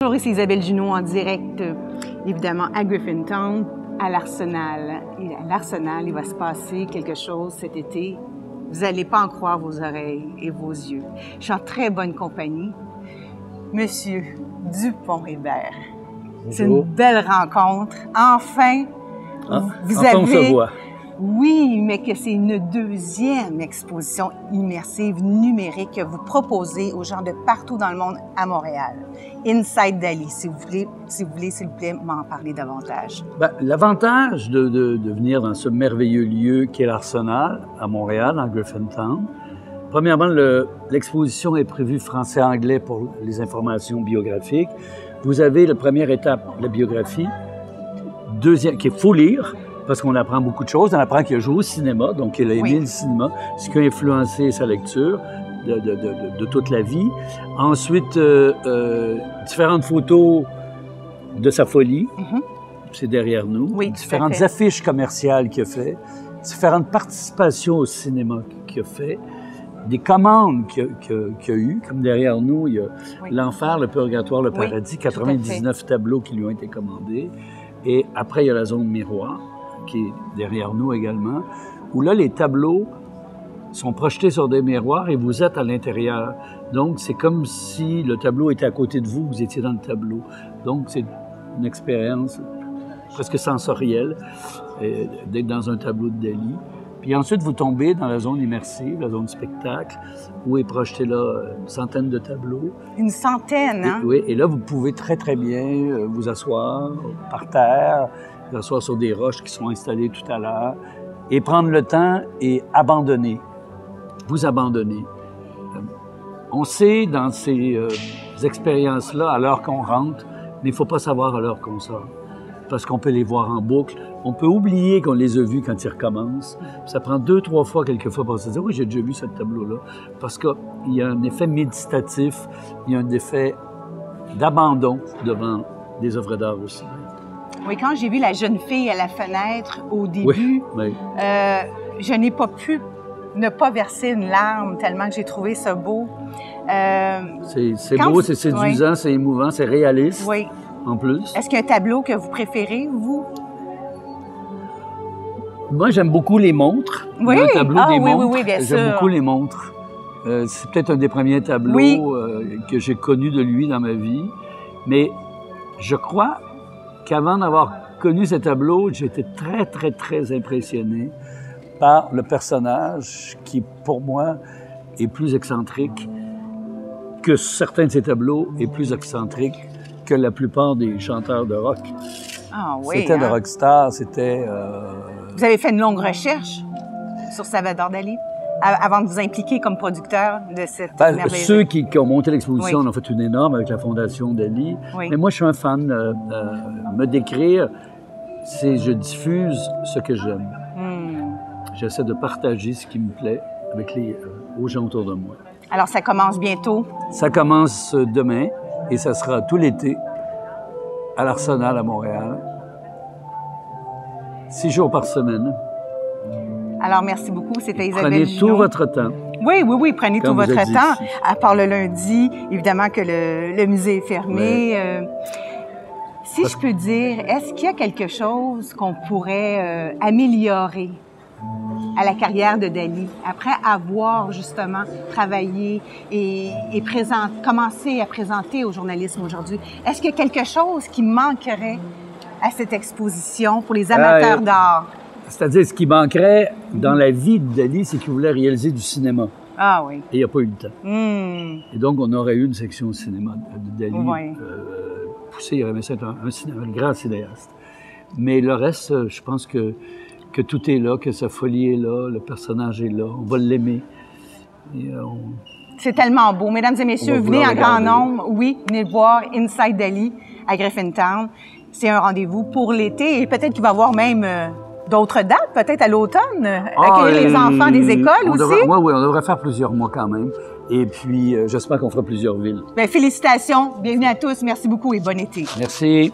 Bonjour, ici Isabelle Junot en direct, évidemment, à Griffintown, à l'Arsenal. Et à l'Arsenal, il va se passer quelque chose cet été. Vous n'allez pas en croire vos oreilles et vos yeux. Je suis en très bonne compagnie. Monsieur Dupont-Hébert. C'est une belle rencontre. Enfin, vous enfin, avez... on se voit. Oui, mais que c'est une deuxième exposition immersive numérique que vous proposez aux gens de partout dans le monde à Montréal. Inside Dali, si vous voulez, s'il vous plaît, m'en parler davantage. L'avantage de venir dans ce merveilleux lieu qu'est l'Arsenal à Montréal, en Griffintown, premièrement, l'exposition est prévue français-anglais pour les informations biographiques. Vous avez la première étape, la biographie, deuxième, qu'il faut lire, parce qu'on apprend beaucoup de choses. On apprend qu'il a joué au cinéma, donc il a aimé le cinéma, ce qui a influencé sa lecture de toute la vie. Ensuite, différentes photos de sa folie, c'est derrière nous. Oui, différentes affiches commerciales qu'il a fait, différentes participations au cinéma qu'il a fait, des commandes qu'il a eues, comme derrière nous, il y a l'Enfer, le Purgatoire, le Paradis, 99 tableaux qui lui ont été commandés. Et après, il y a la zone miroir, qui est derrière nous également, où là, les tableaux sont projetés sur des miroirs et vous êtes à l'intérieur. Donc, c'est comme si le tableau était à côté de vous, vous étiez dans le tableau. Donc, c'est une expérience presque sensorielle d'être dans un tableau de Dali. Puis ensuite, vous tombez dans la zone immersive, la zone spectacle, où est projeté là une centaine de tableaux. Une centaine, hein? Oui, et là, vous pouvez très, très bien vous asseoir par terre, vous asseoir sur des roches qui sont installées tout à l'heure, et prendre le temps et abandonner, vous abandonner. On sait dans ces expériences-là, à l'heure qu'on rentre, mais il ne faut pas savoir à l'heure qu'on sort, parce qu'on peut les voir en boucle. On peut oublier qu'on les a vus quand ils recommencent. Ça prend 2, 3 fois, quelquefois, pour se dire « Oui, j'ai déjà vu ce tableau-là », parce qu'il y a un effet méditatif, il y a un effet d'abandon devant des œuvres d'art aussi. Oui, quand j'ai vu la jeune fille à la fenêtre au début, je n'ai pas pu ne pas verser une larme tellement que j'ai trouvé ça beau. C'est beau, c'est séduisant, c'est émouvant, c'est réaliste en plus. Est-ce qu'il y a un tableau que vous préférez, vous? Moi, j'aime beaucoup les montres. Oui? Le tableau des montres. Oui, bien sûr. J'aime beaucoup les montres. C'est peut-être un des premiers tableaux que j'ai connus de lui dans ma vie. Mais je crois qu'avant d'avoir connu ces tableaux, j'étais très, très, très impressionné par le personnage qui, pour moi, est plus excentrique que certains de ces tableaux et plus excentrique que la plupart des chanteurs de rock. Ah oui, c'était le rockstar, c'était... Vous avez fait une longue recherche sur Salvador Dali avant de vous impliquer comme producteur de cette merveilleuse... Ceux qui ont monté l'exposition en ont fait une énorme avec la Fondation Dali. Mais moi, je suis un fan. Me décrire, c'est je diffuse ce que j'aime. J'essaie de partager ce qui me plaît avec aux gens autour de moi. Alors, ça commence bientôt? Ça commence demain et ça sera tout l'été à l'Arsenal à Montréal. 6 jours par semaine. Alors, merci beaucoup. C'était Isabelle Prenez Junot. tout votre temps. Oui, prenez tout votre temps. Ici. À part le lundi, évidemment que le musée est fermé. Si je peux dire, est-ce qu'il y a quelque chose qu'on pourrait améliorer à la carrière de Dali, après avoir justement travaillé et commencé à présenter au journalisme aujourd'hui? Est-ce qu'il y a quelque chose qui manquerait à cette exposition pour les amateurs d'art? C'est-à-dire, ce qui manquerait dans la vie de Dali, c'est qu'il voulait réaliser du cinéma. Ah oui. Et il n'y a pas eu le temps. Et donc, on aurait eu une section cinéma de Dali poussée. Il aurait aimé ça être un grand cinéaste. Mais le reste, je pense que tout est là, que sa folie est là, le personnage est là, on va l'aimer. C'est tellement beau. Mesdames et messieurs, venez en grand nombre. Oui, venez le voir, Inside Dali à Griffintown. C'est un rendez-vous pour l'été et peut-être qu'il va y avoir même d'autres dates, peut-être à l'automne, accueillir les enfants des écoles aussi. Oui, on devrait faire plusieurs mois quand même. Et puis, j'espère qu'on fera plusieurs villes. Bien, félicitations, bienvenue à tous, merci beaucoup et bon été. Merci.